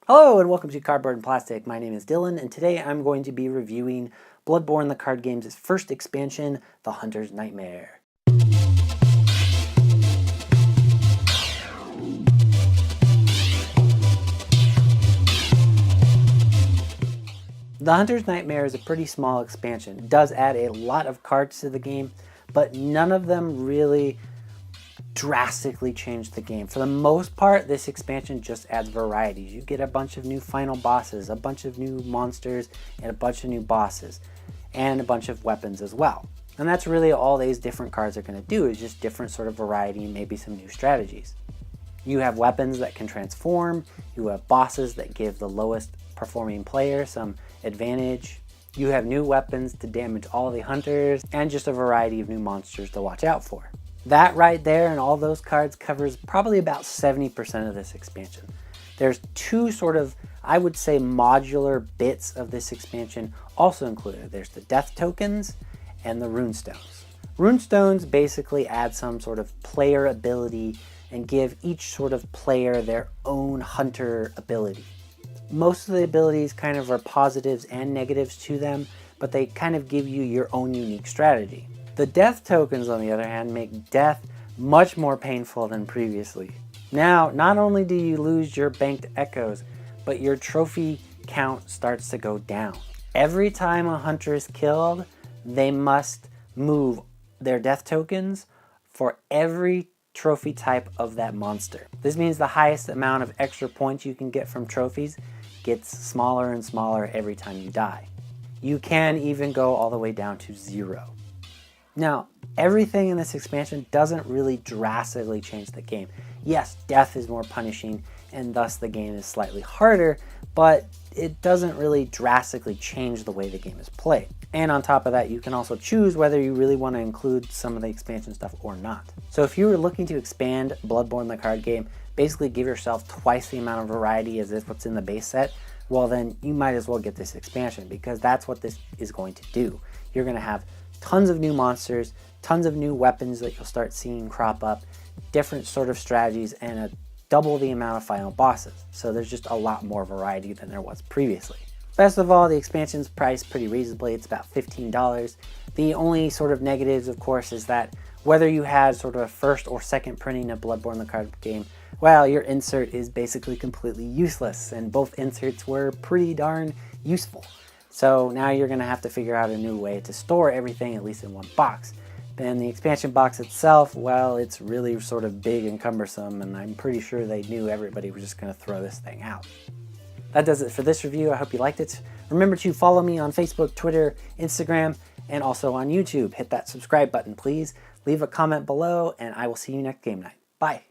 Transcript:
Hello and welcome to Cardboard and Plastic. My name is Dylan and today I'm going to be reviewing Bloodborne the Card Game's first expansion, The Hunter's Nightmare. The Hunter's Nightmare is a pretty small expansion. It does add a lot of cards to the game, but none of them really drastically changed the game. For the most part, this expansion just adds varieties. You get a bunch of new final bosses, a bunch of new monsters, and a bunch of new bosses, and a bunch of weapons as well. And that's really all these different cards are going to do, is just different sort of variety and maybe some new strategies. You have weapons that can transform, you have bosses that give the lowest performing player some advantage, you have new weapons to damage all the hunters, and just a variety of new monsters to watch out for. That right there and all those cards covers probably about 70% of this expansion. There's two sort of, I would say, modular bits of this expansion also included. There's the death tokens and the runestones. Runestones basically add some sort of player ability and give each sort of player their own hunter ability. Most of the abilities kind of are positives and negatives to them, but they kind of give you your own unique strategy. The death tokens, on the other hand, make death much more painful than previously. Now, not only do you lose your banked echoes, but your trophy count starts to go down. Every time a hunter is killed, they must move their death tokens for every trophy type of that monster. This means the highest amount of extra points you can get from trophies gets smaller and smaller every time you die. You can even go all the way down to 0. Now, everything in this expansion doesn't really drastically change the game. Yes, death is more punishing and thus the game is slightly harder, but it doesn't really drastically change the way the game is played. And on top of that, you can also choose whether you really want to include some of the expansion stuff or not. So if you were looking to expand Bloodborne the card game, basically give yourself twice the amount of variety as is what's in the base set, well then you might as well get this expansion because that's what this is going to do. You're going to have tons of new monsters, tons of new weapons that you'll start seeing crop up, different sort of strategies, and double the amount of final bosses. So there's just a lot more variety than there was previously. Best of all, the expansion's priced pretty reasonably. It's about $15. The only sort of negatives, of course, is that whether you had sort of a first or second printing of Bloodborne the card game, well, your insert is basically completely useless, and both inserts were pretty darn useful. So now you're going to have to figure out a new way to store everything, at least in one box. Then the expansion box itself, well, it's really sort of big and cumbersome, and I'm pretty sure they knew everybody was just going to throw this thing out. That does it for this review. I hope you liked it. Remember to follow me on Facebook, Twitter, Instagram, and also on YouTube. Hit that subscribe button, please. Leave a comment below, and I will see you next game night. Bye.